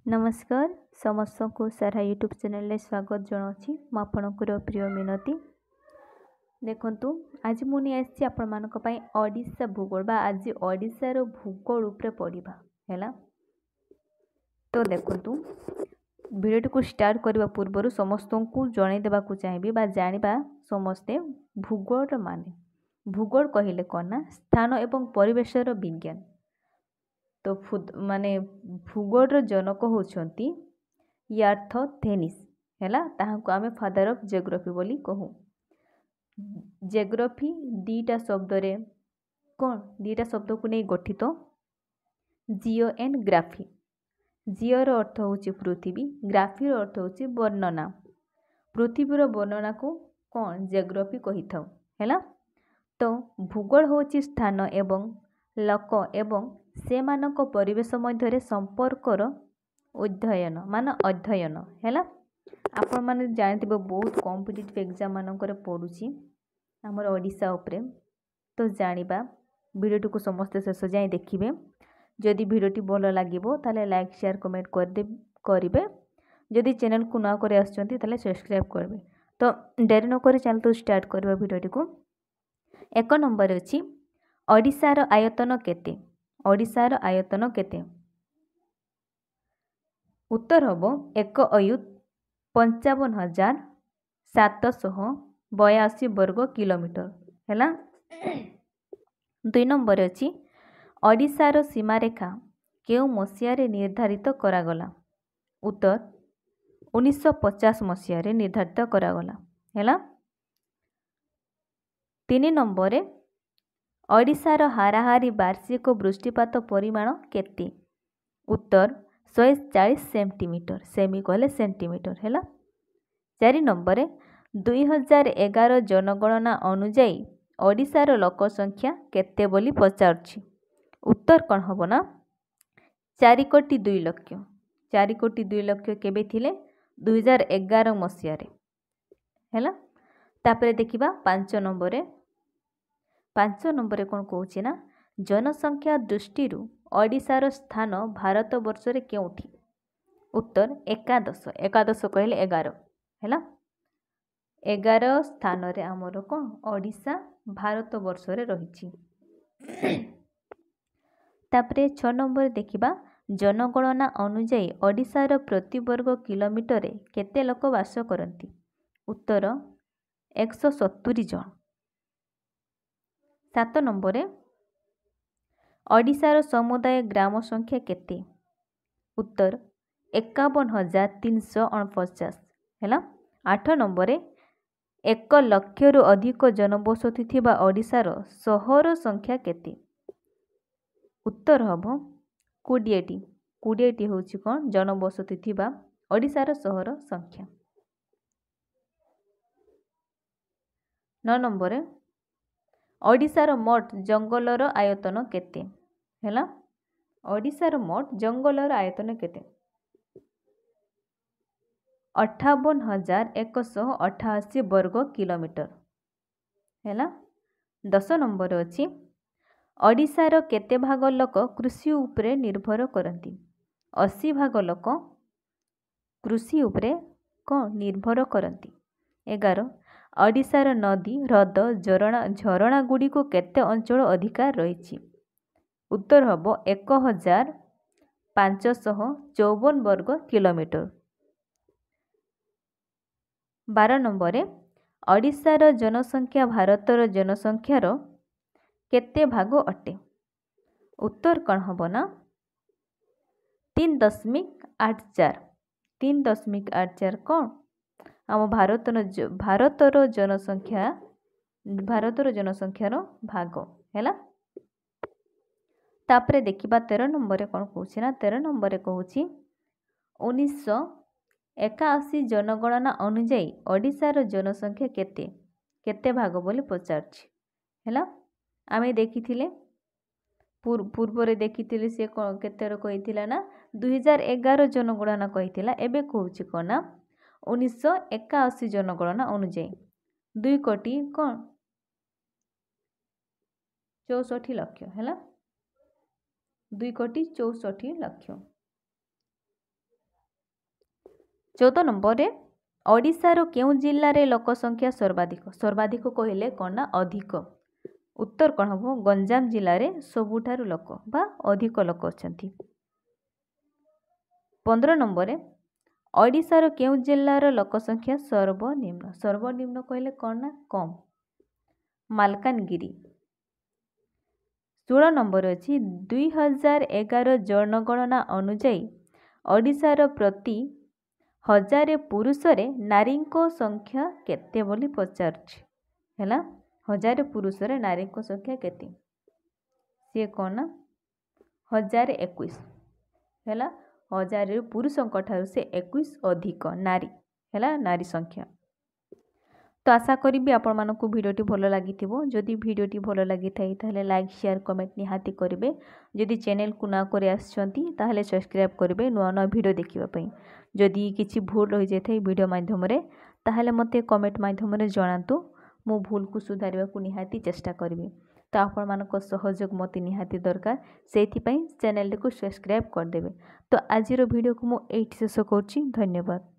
नमस्कार समस्त को सारा यूट्यूब चैनल में स्वागत जनावि आपणकर प्रिय मिनती देखु आज मुझे आसी आपण मानक ओडिशा भूगोल बा आज ओडिशार भूगोल उपरे पढ़ा है। तो देखु भिडियो को स्टार्ट करने पूर्व समस्त को जन देवाक चाहिए बा जाना समस्ते भूगोल माने भूगोल कहले कौन ना स्थान एवं परिवेशर विज्ञान। तो माने भूगोल जनक होती यार्थोथेनिस हैला ताहाको आमे फादर ऑफ जियोग्राफी बोली कहू। जियोग्राफी दीटा शब्द रे कौन दीटा शब्द को नहीं गठित जियो एंड ग्राफी। जियो रो अर्थ होची पृथ्वी, ग्राफी रो अर्थ होची वर्णना। पृथ्वी रो वर्णना को कौन जियोग्राफी कही थाउ हैला। तो भूगोल होची स्थान एवं लोक एवं से मानक परिवेश मध्य संपर्कर अध्ययन मान अध्ययन हैला। आपण माने जानते बहुत कॉम्पिटिटिव एग्जाम मानकर पड़ुची हमर ओडिशा उपरे। तो जानिबा वीडियो को समस्त शेष जाए देखिए। जदि वीडियोटी भल लागिबो ताले लाइक शेयर कमेंट करेंगे। जदि चैनल को न करे आछंती ताले सब्सक्राइब करबे। तो देरी न करे चैनल तो स्टार्ट करबा वीडियोटी को। एक नंबर अछि ओडिशार आयतन केते। ओडिशार आयतन केते उत्तर हम 1 अयुत 55,782 वर्ग किलोमीटर हैला। 2 नंबर अछि ओडिशार सीमारेखा केउ मसीहारे निर्धारित करागला। उत्तर 1950 मसीहारे निर्धारित करागला हैला। 3 नंबर ओडिशार हाराहारी वार्षिक वृष्टिपात परिमाण केते। उत्तर 140 सेंटीमीटर सेमी कहले सेंटीमीटर हैला। 4 नंबर 2011 जनगणना अनुजाई ओडिशार लोक संख्या केते बोली पचारुछि। उत्तर कौन हम ना 4 कोटी 2 लक्ष। 4 कोटी 2 लक्ष केबे थिले 2011 मसीहारे हैला। तापरे देखिबा 5 नंबर। 5 नंबर कौन कहूछि ना जनसंख्या दृष्टि ओडिशार स्थान भारत वर्ष रे केउठी। उत्तर 11 11 कहले 11 हैला। 11 स्थान रे हमर कौन ओडिशा भारत वर्ष रे रहिछि। तापरे 6 नंबर देखिबा जनगणना अनुजाई ओडिशार प्रति वर्ग किलोमीटर रे केते लोक वास करती। उत्तर 170 जन। 7 नंबर ओडिशार समुदाय ग्राम संख्या केते। उत्तर 51,349 हैला। 8 नंबर 1 लाख रु अधिक जनबसति थिबा ओडिशार सहर संख्या केते। उत्तर हम 20टी 20टी होछि कोन जनबसति थिबा ओडिशार सहर संख्या। 9 नंबर ओडिशार मोट जंगलर आयतन केते हैला। ओडिशार मोट जंगलर आयतन केते 58,188 वर्ग किलोमीटर हैला। 10 नंबर अछि ओडिशार केते भाग लोक कृषि उपरे निर्भर करती। 80 भाग लोक कृषि उपरे कौन निर्भर करती। 11 ओडिशार नदी ह्रद झरणा गुड़ी को केते अंचल अधिकार रही। उत्तर हम 1,554 वर्ग किलोमीटर। 12 नंबर ओडिशार जनसंख्या भारतर जनसंख्यार केते भाग अटे। उत्तर कौन हम ना 3.84 3.84 कौन आम भारतर जनसंख्यार भाग हैला। तापरे देखिबा 13 नंबर कौन कहूछि ना 13 नंबर कहूछि 1981 जनगणना अनुजाई ओडिशार जनसंख्या केते केते भाग बोली पचारछि हैला। आमे देखिथिले पूर्व रे देखिथिले से केते रो कहिथिला ना 2011 जनगणना कहिथिला। एबे कहूछि कोन ना 1981 जनगणना अनुजाई 2 कोटी कौन 64 लक्ष हैला। 2 कोटी 64 लक्ष। 14 नंबर ओडिशार केउं जिल्लारे लोक संख्या सर्वाधिक सर्वाधिक कहले कौन ना अधिक उत्तर कौन हम गंजाम जिले में सबुठारु लोक बा अधिक लोक अछंती 15 नंबर ओडिशार केउं जिल्लार लोक संख्या सर्वनिम्न सर्वनिम्न कहले कौन ना कम मालकानगिरी 16 नंबर अच्छी 2011 जनगणना अनुजाई ओडिशार प्रति 1000 पुरुष नारी संख्या केते बोली पचारुछि हैला 1000 पुरुष नारी संख्या केते सी कौन ना 1021 हैला 1000 पुरुषों ठारू से 21 अधिक नारी हैला नारी संख्या। तो आशा करी आपण मानकु भिडियोटी भल लगी जदि भिडियोटी भल लगी थाई लाइक शेयर कमेंट निहाती करेंगे जदि चैनल को ना करे आछंती ताहले सब्सक्राइब करेंगे नुआ नुआ भिडियो देखिबा पई जदि किछि भूल रही जाए भिडियो माध्यम रे ताहले मते कमेंट माध्यम रे जणातु मु भूल को सुधारिबा को निहाती चेष्टा करबी। तो आपण मानक सहयोग मते निहाती दरकार सेथि पई चैनल को सब्सक्राइब कर देबे। तो आजिरो भिडियो को मु एठी शेष करछि धन्यवाद।